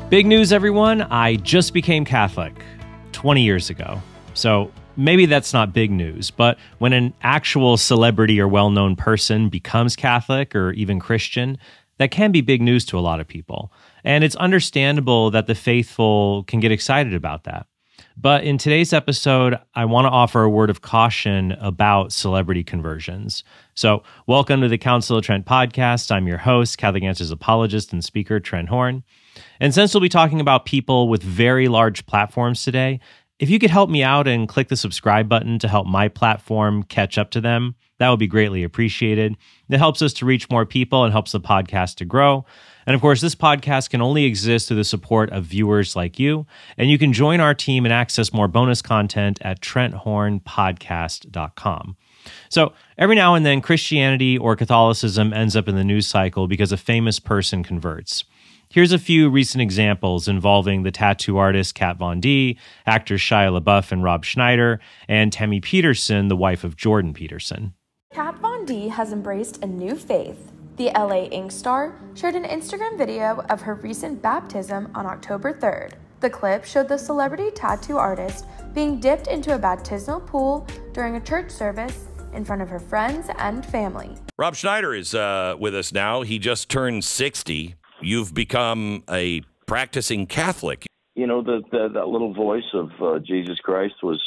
Big news, everyone. I just became Catholic 20 years ago. So maybe that's not big news, but when an actual celebrity or well-known person becomes Catholic or even Christian, that can be big news to a lot of people. And it's understandable that the faithful can get excited about that. But in today's episode, I want to offer a word of caution about celebrity conversions. So welcome to the Council of Trent podcast. I'm your host, Catholic Answers apologist and speaker, Trent Horn. And since we'll be talking about people with very large platforms today, if you could help me out and click the subscribe button to help my platform catch up to them, that would be greatly appreciated. It helps us to reach more people and helps the podcast to grow. And of course, this podcast can only exist through the support of viewers like you. And you can join our team and access more bonus content at trenthornpodcast.com. So every now and then, Christianity or Catholicism ends up in the news cycle because a famous person converts. Here's a few recent examples involving the tattoo artist Kat Von D, actors Shia LaBeouf and Rob Schneider, and Tammy Peterson, the wife of Jordan Peterson. Kat Von D has embraced a new faith. The LA Ink star shared an Instagram video of her recent baptism on October 3rd. The clip showed the celebrity tattoo artist being dipped into a baptismal pool during a church service in front of her friends and family. Rob Schneider is with us now. He just turned 60. You've become a practicing Catholic. You know, that little voice of Jesus Christ was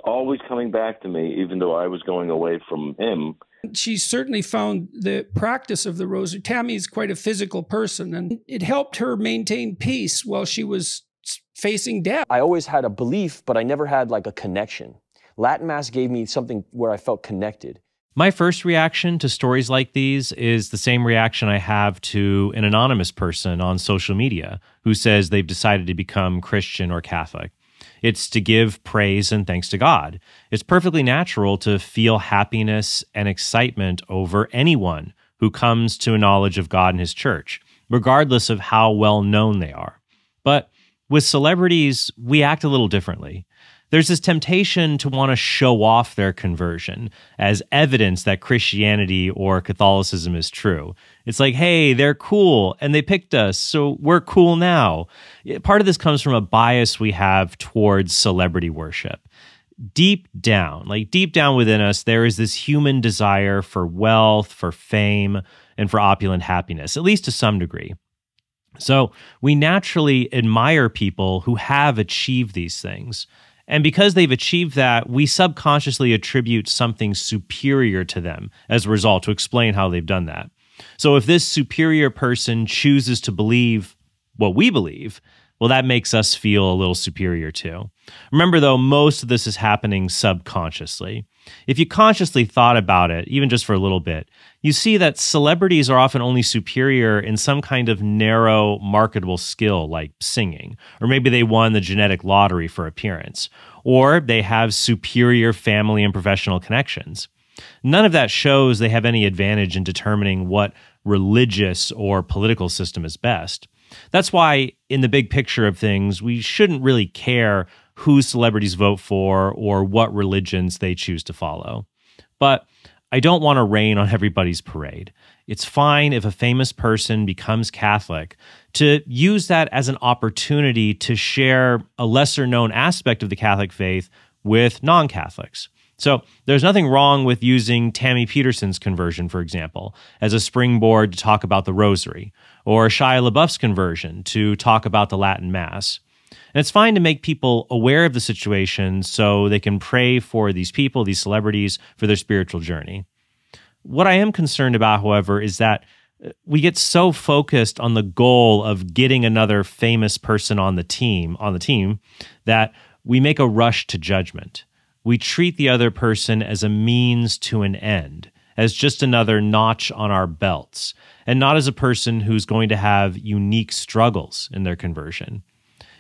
always coming back to me, even though I was going away from him. She certainly found the practice of the rosary. Tammy is quite a physical person, and it helped her maintain peace while she was facing death. I always had a belief, but I never had like a connection. Latin Mass gave me something where I felt connected. My first reaction to stories like these is the same reaction I have to an anonymous person on social media who says they've decided to become Christian or Catholic. It's to give praise and thanks to God. It's perfectly natural to feel happiness and excitement over anyone who comes to a knowledge of God and His church, regardless of how well known they are. But with celebrities, we act a little differently. There's this temptation to want to show off their conversion as evidence that Christianity or Catholicism is true. It's like, hey, they're cool and they picked us, so we're cool now. Part of this comes from a bias we have towards celebrity worship. Deep down within us, there is this human desire for wealth, for fame, and for opulent happiness, at least to some degree. So we naturally admire people who have achieved these things. And because they've achieved that, we subconsciously attribute something superior to them as a result to explain how they've done that. So if this superior person chooses to believe what we believe, well, that makes us feel a little superior too. Remember, though, most of this is happening subconsciously. If you consciously thought about it, even just for a little bit, you see that celebrities are often only superior in some kind of narrow, marketable skill like singing, or maybe they won the genetic lottery for appearance, or they have superior family and professional connections. None of that shows they have any advantage in determining what religious or political system is best. That's why, in the big picture of things, we shouldn't really care who celebrities vote for or what religions they choose to follow. But I don't want to rain on everybody's parade. It's fine if a famous person becomes Catholic to use that as an opportunity to share a lesser-known aspect of the Catholic faith with non-Catholics. So there's nothing wrong with using Tammy Peterson's conversion, for example, as a springboard to talk about the rosary, or Shia LaBeouf's conversion to talk about the Latin Mass. And it's fine to make people aware of the situation so they can pray for these people, these celebrities, for their spiritual journey. What I am concerned about, however, is that we get so focused on the goal of getting another famous person on the team that we make a rush to judgment. We treat the other person as a means to an end, as just another notch on our belts, and not as a person who's going to have unique struggles in their conversion.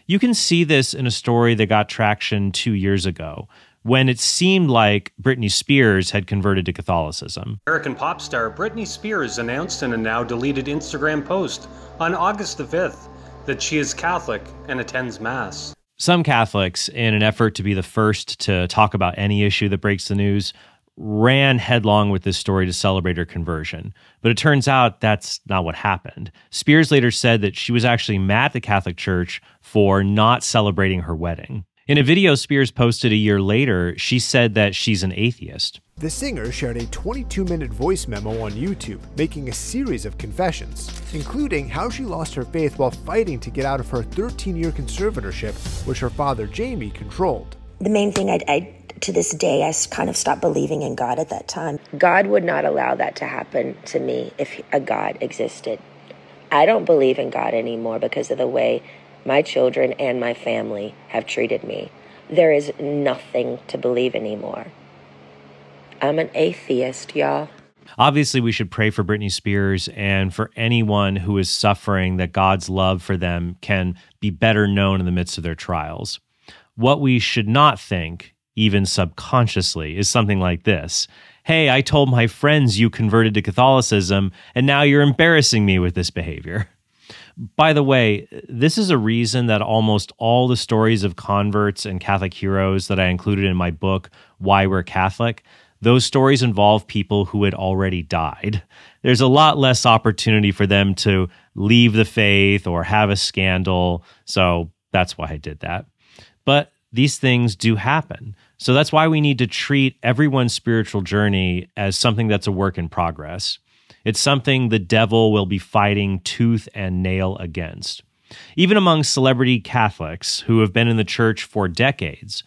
You can see this in a story that got traction 2 years ago, when it seemed like Britney Spears had converted to Catholicism. American pop star Britney Spears announced in a now-deleted Instagram post on August the 5th that she is Catholic and attends Mass. Some Catholics, in an effort to be the first to talk about any issue that breaks the news, ran headlong with this story to celebrate her conversion. But it turns out that's not what happened. Spears later said that she was actually mad at the Catholic Church for not celebrating her wedding. In a video Spears posted a year later, she said that she's an atheist. The singer shared a 22-minute voice memo on YouTube, making a series of confessions, including how she lost her faith while fighting to get out of her 13-year conservatorship, which her father Jamie controlled. The main thing to this day, I kind of stopped believing in God at that time. God would not allow that to happen to me if a God existed. I don't believe in God anymore because of the way my children and my family have treated me. There is nothing to believe anymore. I'm an atheist, y'all. Obviously, we should pray for Britney Spears and for anyone who is suffering, that God's love for them can be better known in the midst of their trials. What we should not think, even subconsciously, is something like this. Hey, I told my friends you converted to Catholicism, and now you're embarrassing me with this behavior. By the way, this is a reason that almost all the stories of converts and Catholic heroes that I included in my book, Why We're Catholic, those stories involve people who had already died. There's a lot less opportunity for them to leave the faith or have a scandal, so that's why I did that. But these things do happen. So that's why we need to treat everyone's spiritual journey as something that's a work in progress. It's something the devil will be fighting tooth and nail against. Even among celebrity Catholics who have been in the church for decades,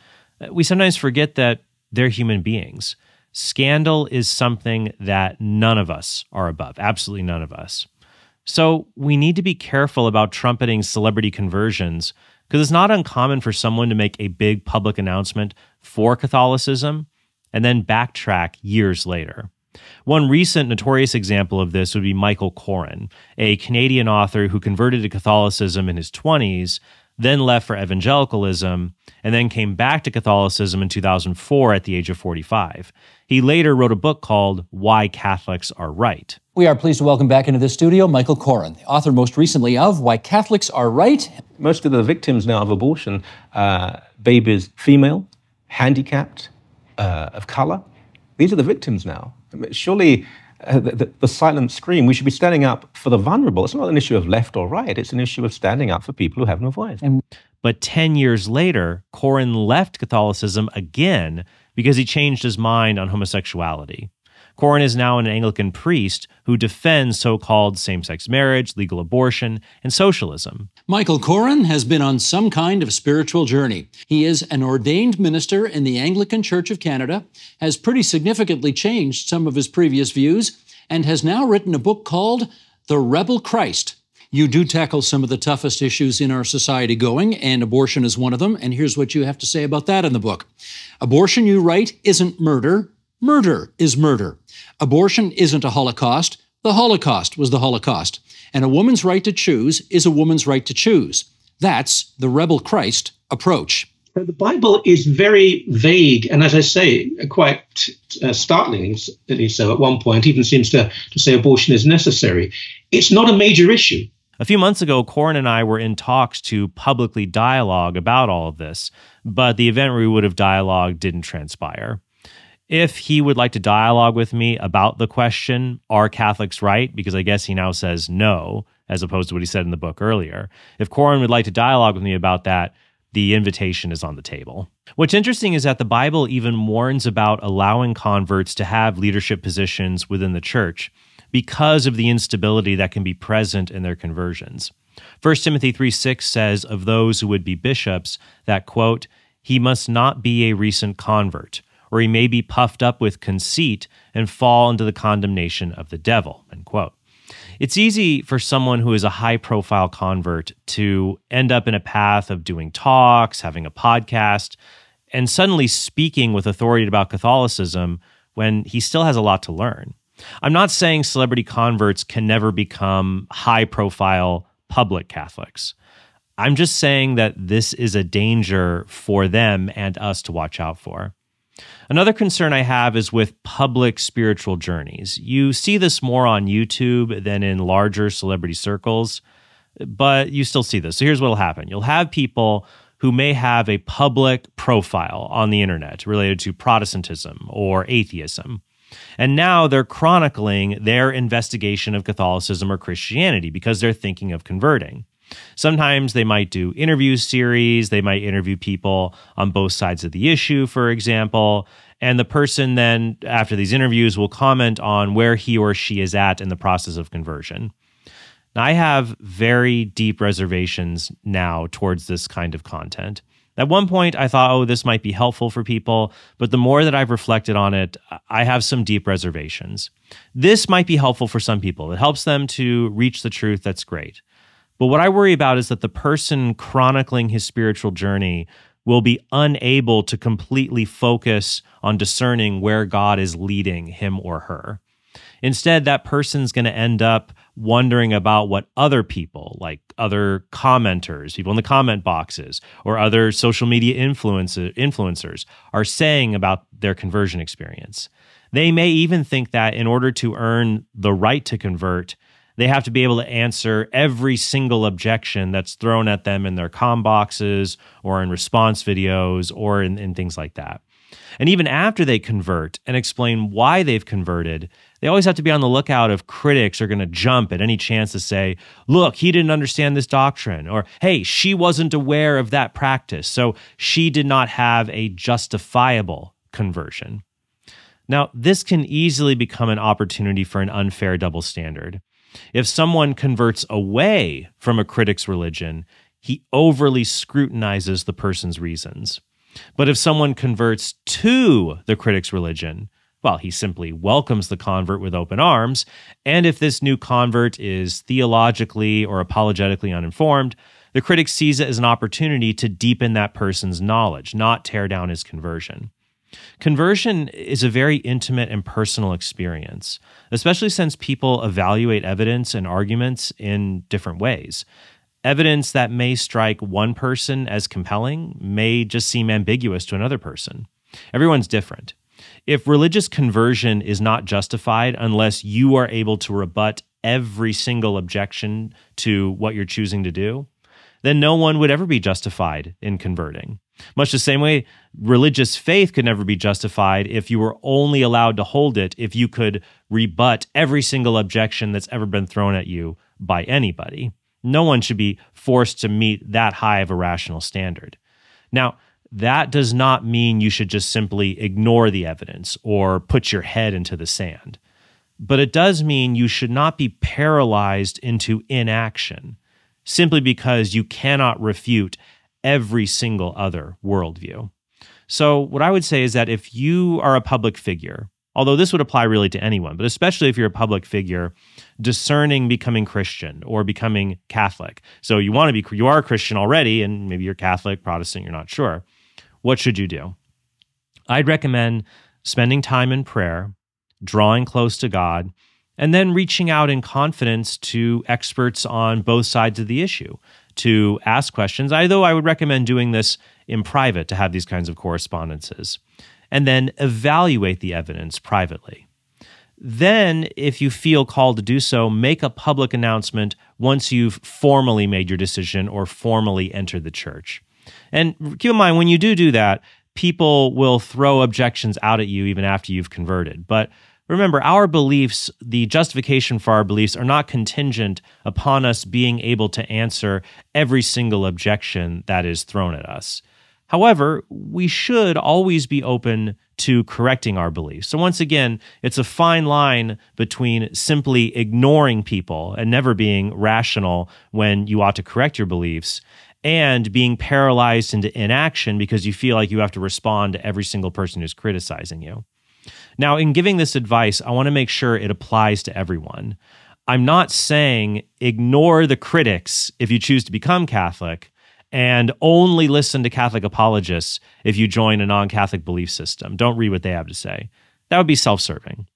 we sometimes forget that they're human beings. Scandal is something that none of us are above, absolutely none of us. So we need to be careful about trumpeting celebrity conversions, because it's not uncommon for someone to make a big public announcement for Catholicism and then backtrack years later. One recent notorious example of this would be Michael Coren, a Canadian author who converted to Catholicism in his 20s, then left for evangelicalism, and then came back to Catholicism in 2004 at the age of 45. He later wrote a book called Why Catholics Are Right. We are pleased to welcome back into the studio Michael Coren, the author most recently of Why Catholics Are Right. Most of the victims now of abortion, babies, female, handicapped, of color. These are the victims now. I mean, surely the silent scream, we should be standing up for the vulnerable. It's not an issue of left or right. It's an issue of standing up for people who have no voice. But 10 years later, Coren left Catholicism again because he changed his mind on homosexuality. Coren is now an Anglican priest who defends so-called same-sex marriage, legal abortion, and socialism. Michael Coren has been on some kind of spiritual journey. He is an ordained minister in the Anglican Church of Canada, has pretty significantly changed some of his previous views, and has now written a book called The Rebel Christ. You do tackle some of the toughest issues in our society going, and abortion is one of them, and here's what you have to say about that in the book. Abortion, you write, isn't murder. Murder is murder. Abortion isn't a Holocaust. The Holocaust was the Holocaust. And a woman's right to choose is a woman's right to choose. That's the Rebel Christ approach. The Bible is very vague, and as I say, quite startlingly so at one point, even seems to say abortion is necessary. It's not a major issue. A few months ago, Coren and I were in talks to publicly dialogue about all of this, but the event where we would have dialogued didn't transpire. If he would like to dialogue with me about the question, are Catholics right? Because I guess he now says no, as opposed to what he said in the book earlier. If Coren would like to dialogue with me about that, the invitation is on the table. What's interesting is that the Bible even warns about allowing converts to have leadership positions within the church because of the instability that can be present in their conversions. 1 Timothy 3:6 says of those who would be bishops that, quote, he must not be a recent convert, or he may be puffed up with conceit and fall into the condemnation of the devil, end quote. It's easy for someone who is a high-profile convert to end up in a path of doing talks, having a podcast, and suddenly speaking with authority about Catholicism when he still has a lot to learn. I'm not saying celebrity converts can never become high-profile public Catholics. I'm just saying that this is a danger for them and us to watch out for. Another concern I have is with public spiritual journeys. You see this more on YouTube than in larger celebrity circles, but you still see this. So here's what will happen. You'll have people who may have a public profile on the internet related to Protestantism or atheism. And now they're chronicling their investigation of Catholicism or Christianity because they're thinking of converting. Sometimes they might do interview series, they might interview people on both sides of the issue, for example, and the person then, after these interviews, will comment on where he or she is at in the process of conversion. Now, I have very deep reservations now towards this kind of content. At one point, I thought, oh, this might be helpful for people, but the more that I've reflected on it, I have some deep reservations. This might be helpful for some people. It helps them to reach the truth. That's great. But what I worry about is that the person chronicling his spiritual journey will be unable to completely focus on discerning where God is leading him or her. Instead, that person's going to end up wondering about what other people, like other commenters, people in the comment boxes, or other social media influencers are saying about their conversion experience. They may even think that in order to earn the right to convert, they have to be able to answer every single objection that's thrown at them in their comm boxes or in response videos or in things like that. And even after they convert and explain why they've converted, they always have to be on the lookout if critics are going to jump at any chance to say, look, he didn't understand this doctrine, or hey, she wasn't aware of that practice, so she did not have a justifiable conversion. Now, this can easily become an opportunity for an unfair double standard. If someone converts away from a critic's religion, he overly scrutinizes the person's reasons. But if someone converts to the critic's religion, well, he simply welcomes the convert with open arms, and if this new convert is theologically or apologetically uninformed, the critic sees it as an opportunity to deepen that person's knowledge, not tear down his conversion. Conversion is a very intimate and personal experience, especially since people evaluate evidence and arguments in different ways. Evidence that may strike one person as compelling may just seem ambiguous to another person. Everyone's different. If religious conversion is not justified unless you are able to rebut every single objection to what you're choosing to do, then no one would ever be justified in converting. Much the same way, religious faith could never be justified if you were only allowed to hold it if you could rebut every single objection that's ever been thrown at you by anybody. No one should be forced to meet that high of a rational standard. Now, that does not mean you should just simply ignore the evidence or put your head into the sand. But it does mean you should not be paralyzed into inaction simply because you cannot refute every single other worldview. So what I would say is that if you are a public figure, although this would apply really to anyone, but especially if you're a public figure, discerning becoming Christian or becoming Catholic. So you are a Christian already, and maybe you're Catholic, Protestant, you're not sure. What should you do? I'd recommend spending time in prayer, drawing close to God, and then reaching out in confidence to experts on both sides of the issue to ask questions, although I would recommend doing this in private to have these kinds of correspondences, and then evaluate the evidence privately. Then, if you feel called to do so, make a public announcement once you've formally made your decision or formally entered the church. And keep in mind, when you do that, people will throw objections out at you even after you've converted. But remember, our beliefs, the justification for our beliefs, are not contingent upon us being able to answer every single objection that is thrown at us. However, we should always be open to correcting our beliefs. So once again, it's a fine line between simply ignoring people and never being rational when you ought to correct your beliefs, and being paralyzed into inaction because you feel like you have to respond to every single person who's criticizing you. Now, in giving this advice, I want to make sure it applies to everyone. I'm not saying ignore the critics if you choose to become Catholic and only listen to Catholic apologists if you join a non-Catholic belief system. Don't read what they have to say. That would be self-serving.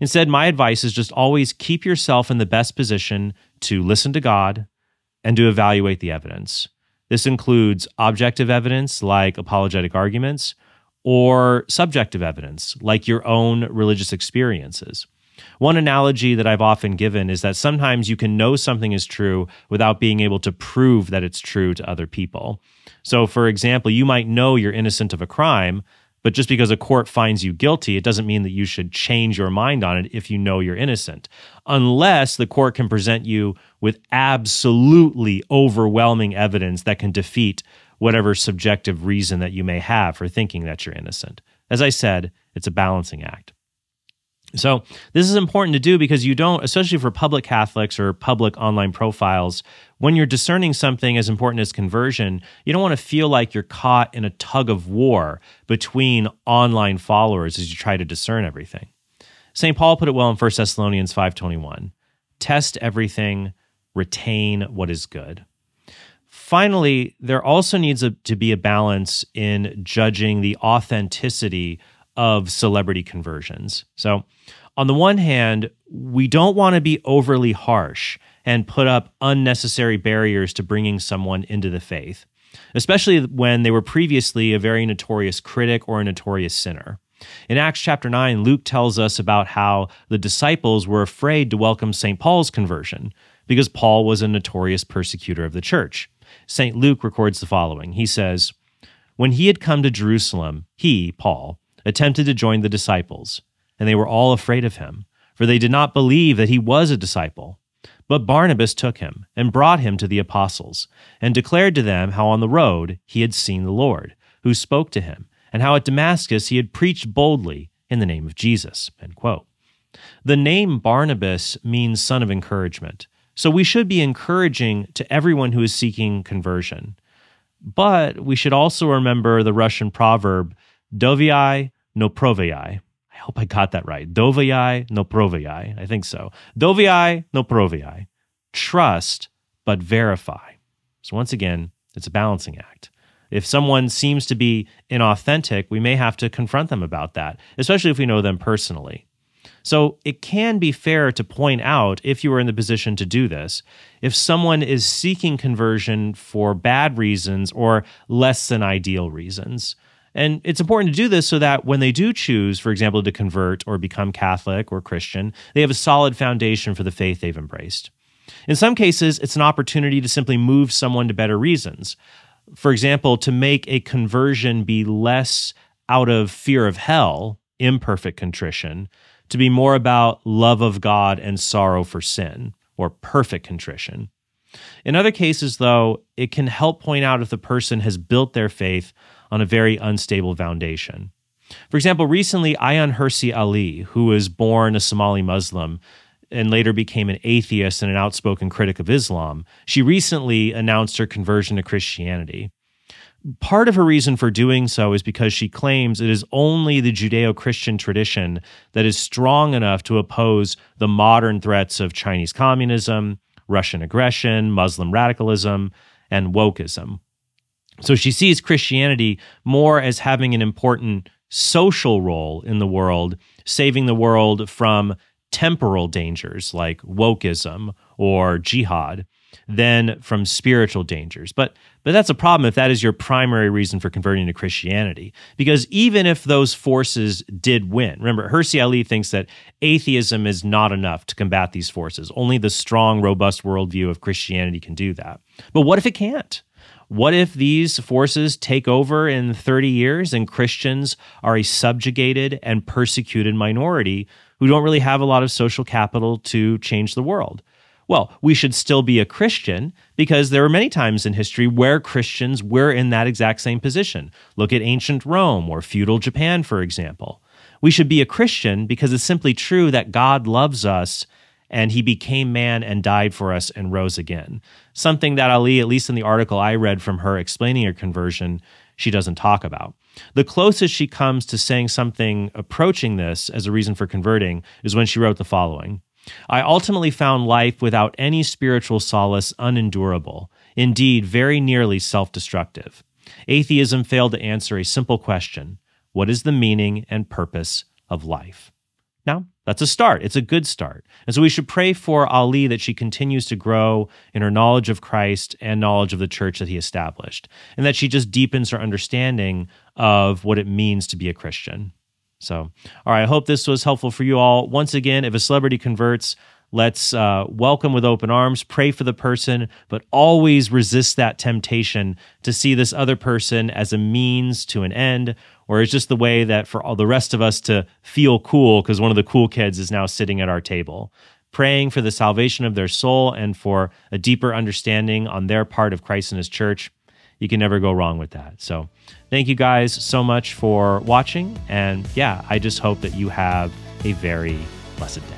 Instead, my advice is just always keep yourself in the best position to listen to God and to evaluate the evidence. This includes objective evidence like apologetic arguments, or subjective evidence, like your own religious experiences. One analogy that I've often given is that sometimes you can know something is true without being able to prove that it's true to other people. So, for example, you might know you're innocent of a crime, but just because a court finds you guilty, it doesn't mean that you should change your mind on it if you know you're innocent, unless the court can present you with absolutely overwhelming evidence that can defeat whatever subjective reason that you may have for thinking that you're innocent. As I said, it's a balancing act. So this is important to do because you don't, especially for public Catholics or public online profiles, when you're discerning something as important as conversion, you don't want to feel like you're caught in a tug of war between online followers as you try to discern everything. St. Paul put it well in 1 Thessalonians 5:21, test everything, retain what is good. Finally, there also needs to be a balance in judging the authenticity of celebrity conversions. So on the one hand, we don't want to be overly harsh and put up unnecessary barriers to bringing someone into the faith, especially when they were previously a very notorious critic or a notorious sinner. In Acts chapter 9, Luke tells us about how the disciples were afraid to welcome St. Paul's conversion because Paul was a notorious persecutor of the church. St. Luke records the following. He says, "When he had come to Jerusalem, he, Paul, attempted to join the disciples, and they were all afraid of him, for they did not believe that he was a disciple. But Barnabas took him and brought him to the apostles, and declared to them how on the road he had seen the Lord, who spoke to him, and how at Damascus he had preached boldly in the name of Jesus." End quote. The name Barnabas means son of encouragement, so we should be encouraging to everyone who is seeking conversion. But we should also remember the Russian proverb, "Dovyai no provyai." I hope I got that right. Dovyai no provyai. I think so. Dovyai no provyai. Trust, but verify. So once again, it's a balancing act. If someone seems to be inauthentic, we may have to confront them about that, especially if we know them personally. So it can be fair to point out, if you are in the position to do this, if someone is seeking conversion for bad reasons or less than ideal reasons. And it's important to do this so that when they do choose, for example, to convert or become Catholic or Christian, they have a solid foundation for the faith they've embraced. In some cases, it's an opportunity to simply move someone to better reasons. For example, to make a conversion be less out of fear of hell, imperfect contrition, to be more about love of God and sorrow for sin, or perfect contrition. In other cases, though, it can help point out if the person has built their faith on a very unstable foundation. For example, recently, Ayaan Hirsi Ali, who was born a Somali Muslim and later became an atheist and an outspoken critic of Islam, she recently announced her conversion to Christianity. Part of her reason for doing so is because she claims it is only the Judeo-Christian tradition that is strong enough to oppose the modern threats of Chinese communism, Russian aggression, Muslim radicalism, and wokeism. So she sees Christianity more as having an important social role in the world, saving the world from temporal dangers like wokeism or jihad, than from spiritual dangers. But that's a problem if that is your primary reason for converting to Christianity. Because even if those forces did win, remember, Hirsi Ali thinks that atheism is not enough to combat these forces. Only the strong, robust worldview of Christianity can do that. But what if it can't? What if these forces take over in 30 years and Christians are a subjugated and persecuted minority who don't really have a lot of social capital to change the world? Well, we should still be a Christian because there are many times in history where Christians were in that exact same position. Look at ancient Rome or feudal Japan, for example. We should be a Christian because it's simply true that God loves us and he became man and died for us and rose again. Something that Ali, at least in the article I read from her explaining her conversion, she doesn't talk about. The closest she comes to saying something approaching this as a reason for converting is when she wrote the following: "I ultimately found life without any spiritual solace unendurable, indeed very nearly self-destructive. Atheism failed to answer a simple question: what is the meaning and purpose of life?" Now, that's a start. It's a good start. And so we should pray for Ali that she continues to grow in her knowledge of Christ and knowledge of the church that he established, and that she just deepens her understanding of what it means to be a Christian. So, all right, I hope this was helpful for you all. Once again, if a celebrity converts, let's welcome with open arms, pray for the person, but always resist that temptation to see this other person as a means to an end, or it's just the way that for all the rest of us to feel cool because one of the cool kids is now sitting at our table. Praying for the salvation of their soul and for a deeper understanding on their part of Christ and his church. You can never go wrong with that. So thank you guys so much for watching. And yeah, I just hope that you have a very blessed day.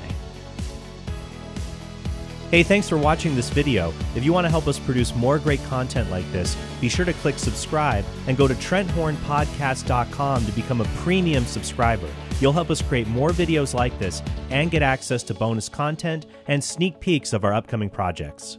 Hey, thanks for watching this video. If you want to help us produce more great content like this, be sure to click subscribe and go to TrentHornPodcast.com to become a premium subscriber. You'll help us create more videos like this and get access to bonus content and sneak peeks of our upcoming projects.